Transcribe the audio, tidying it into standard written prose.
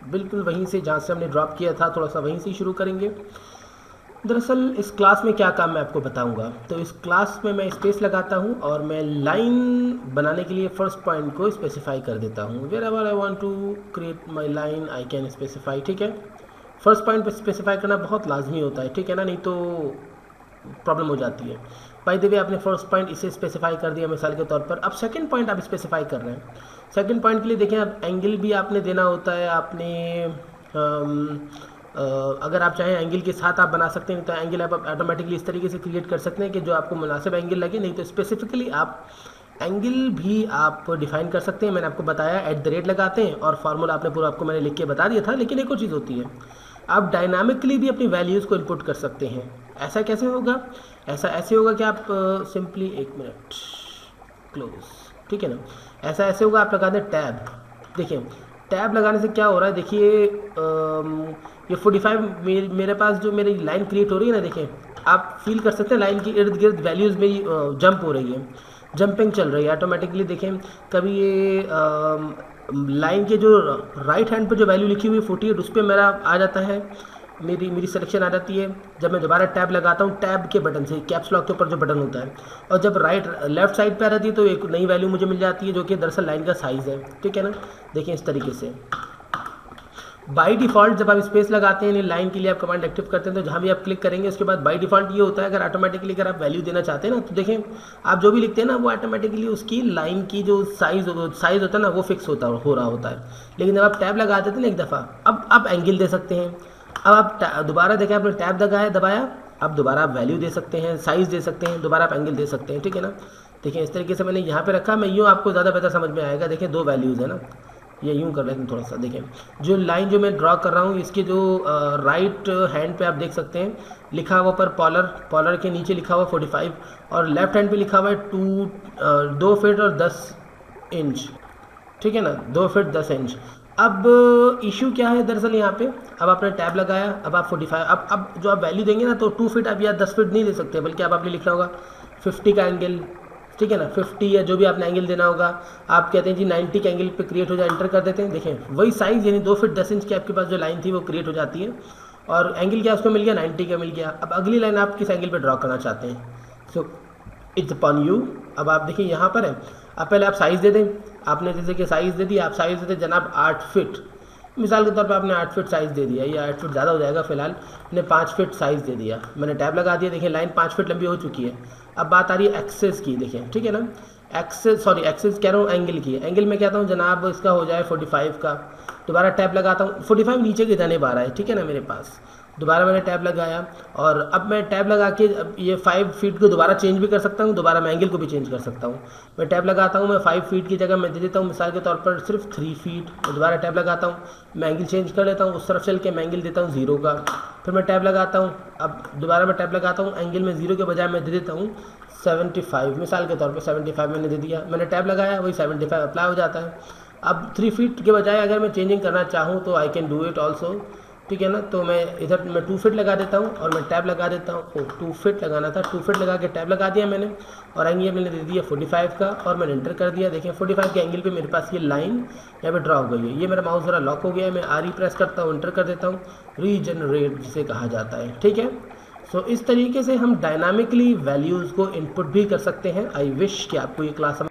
बिल्कुल वहीं से जहाँ से हमने ड्रॉप किया था, थोड़ा सा वहीं से शुरू करेंगे। दरअसल इस क्लास में क्या काम मैं आपको बताऊंगा। तो इस क्लास में मैं स्पेस लगाता हूँ और मैं लाइन बनाने के लिए फर्स्ट पॉइंट को स्पेसिफाई कर देता हूँ। Wherever I want to create my line I can specify. ठीक है, फर्स्ट पॉइंट पे स्पेसिफाई करना बहुत लाजमी होता है, ठीक है ना, नहीं तो प्रॉब्लम हो जाती है। बाय द वे आपने फर्स्ट पॉइंट इसे स्पेसिफाई कर दिया मिसाल के तौर पर। अब सेकंड पॉइंट आप स्पेसिफाई कर रहे हैं। सेकंड पॉइंट के लिए देखें, अब एंगल भी आपने देना होता है। आपने अगर आप चाहें एंगल के साथ आप बना सकते हैं, तो एंगल आप ऑटोमेटिकली इस तरीके से क्रिएट कर सकते हैं कि जो आपको मुनासिब एंगल लगे। नहीं तो स्पेसिफिकली आप एंगल भी आप डिफाइन कर सकते हैं। मैंने आपको बताया @ लगाते हैं और फार्मूला आपने पूरा आपको मैंने लिख के बता दिया था। लेकिन एक और चीज़ होती है, आप डायनामिकली भी अपनी वैल्यूज़ को इनपुट कर सकते हैं। ऐसा कैसे होगा? ऐसा ऐसे होगा कि आप सिंपली एक मिनट क्लोज, ठीक है ना, ऐसा ऐसे होगा, आप लगा दें टैब। देखिए टैब लगाने से क्या हो रहा है, देखिए ये 45 मेरे पास जो मेरी लाइन क्रिएट हो रही है ना, देखिए आप फील कर सकते हैं लाइन की इर्द गिर्द वैल्यूज़ मेरी जंप हो रही है, जंपिंग चल रही है ऑटोमेटिकली। देखें कभी ये लाइन के जो राइट हैंड पे जो वैल्यू लिखी हुई 48 उस पर मेरा आ जाता है, मेरी सिलेक्शन आ जाती है। जब मैं दोबारा टैब लगाता हूँ, टैब के बटन से कैप्स लॉक के ऊपर जो बटन होता है, और जब लेफ्ट साइड पे आ जाती है तो एक नई वैल्यू मुझे मिल जाती है जो कि दरअसल लाइन का साइज़ है, ठीक है ना। देखिए इस तरीके से बाय डिफ़ॉल्ट जब आप स्पेस लगाते हैं लाइन के लिए, आप कमांड एक्टिव करते हैं तो जहाँ भी आप क्लिक करेंगे उसके बाद बाय डिफ़ॉल्ट ये होता है, अगर ऑटोमेटिकली अगर आप वैल्यू देना चाहते हैं ना, तो देखें आप जो भी लिखते हैं ना वो ऑटोमेटिकली उसकी लाइन की जो साइज़ होता है ना वो फिक्स हो रहा होता है। लेकिन जब आप टैब लगा देते हैं ना एक दफ़ा, अब आप एंगल दे सकते हैं। अब आप दोबारा देखें, आपने टैब दबाया, अब दोबारा आप वैल्यू दे सकते हैं, साइज़ दे सकते हैं, दोबारा आप एंगल दे सकते हैं, ठीक है ना। देखिए इस तरीके से मैंने यहाँ पे रखा, मैं यूँ आपको ज़्यादा बेहतर समझ में आएगा। देखिए 2 वैल्यूज़ है ना, ये यूँ कर लेते हैं थोड़ा सा। देखें जो लाइन जो मैं ड्रॉ कर रहा हूँ इसके जो राइट हैंड पे आप देख सकते हैं लिखा हुआ पर पॉलर के नीचे लिखा हुआ 45, और लेफ्ट हैंड पे लिखा हुआ है 2 फीट और 10 इंच, ठीक है ना, 2 फीट 10 इंच। अब इशू क्या है दरअसल यहाँ पे, अब आपने टैब लगाया, अब आप 45, अब जो आप वैल्यू देंगे ना तो 2 फीट अब या 10 फीट नहीं दे सकते, बल्कि आपने लिखना होगा 50 का एंगल, ठीक है ना, 50 या जो भी आपने एंगल देना होगा। आप कहते हैं जी 90 के एंगल पे क्रिएट हो जाए, एंटर कर देते हैं। देखें वही साइज़ यानी 2 फीट 10 इंच की आपके पास जो लाइन थी वो क्रिएट हो जाती है, और एंगल क्या उसको मिल गया, 90 का मिल गया। अब अगली लाइन आप किस एंगल पे ड्रॉ करना चाहते हैं, सो इट्स अपॉन यू। अब आप देखिए यहाँ पर है, अब पहले आप साइज़ दे दें। आपने जैसे कि साइज़ दे दी, आप साइज़ दे दें जनाब 8 फीट, मिसाल के तौर पर आपने 8 फीट साइज़ दे दिया, या 8 फीट ज़्यादा हो जाएगा, फिलहाल मैंने 5 फीट साइज़ दे दिया। मैंने टैब लगा दिया, देखिए लाइन 5 फीट लंबी हो चुकी है। अब बात आ रही है एक्सेस की, देखिए ठीक है ना, एक्सेस कह रहा हूँ एंगल की। एंगल में कहता हूँ जनाब इसका हो जाए 45 का। दोबारा टैब लगाता हूँ, 45 नीचे की जाने पा रहा है, ठीक है ना मेरे पास। दोबारा मैंने टैब लगाया, और अब मैं टैब लगा के अब ये 5 फीट को दोबारा चेंज भी कर सकता हूँ, दोबारा मैं एंगल को भी चेंज कर सकता हूँ। मैं टैब लगाता हूँ, मैं 5 फीट की जगह मैं दे देता हूँ मिसाल के तौर पर सिर्फ 3 फीट। मैं दोबारा टैब लगाता हूँ, मैं एंगल चेंज कर लेता हूँ, उस तरफ चल के मैं एंगल देता हूँ 0 का। फिर मैं टैब लगाता हूँ, अब दोबारा मैं टैब लगाता हूँ, एंगल में 0 के बजाय मैं दे देता हूँ 75, मिसाल के तौर पर 75 मैंने दे दिया। मैंने टैब लगाया, वही 75 अप्लाई हो जाता है। अब 3 फीट के बजाय अगर मैं चेंजिंग करना चाहूँ तो I can do it also, ठीक है ना। तो मैं इधर मैं 2 फीट लगा देता हूँ और मैं टैब लगा देता हूँ। 2 फीट लगाना था, 2 फीट लगा के टैब लगा दिया मैंने, और एंगल मैंने दे दिया 45 का, और मैंने एंटर कर दिया। देखिए 45 के एंगल पे मेरे पास ये लाइन यहाँ पे ड्रॉ हो गई है। ये मेरा माउस ज़रा लॉक हो गया है, मैं आर प्रेस करता हूँ, एंटर कर देता हूँ, रीजनरेट जिसे कहा जाता है, ठीक है। सो इस तरीके से हम डायनामिकली वैल्यूज़ को इनपुट भी कर सकते हैं। आई विश कि आपको ये क्लास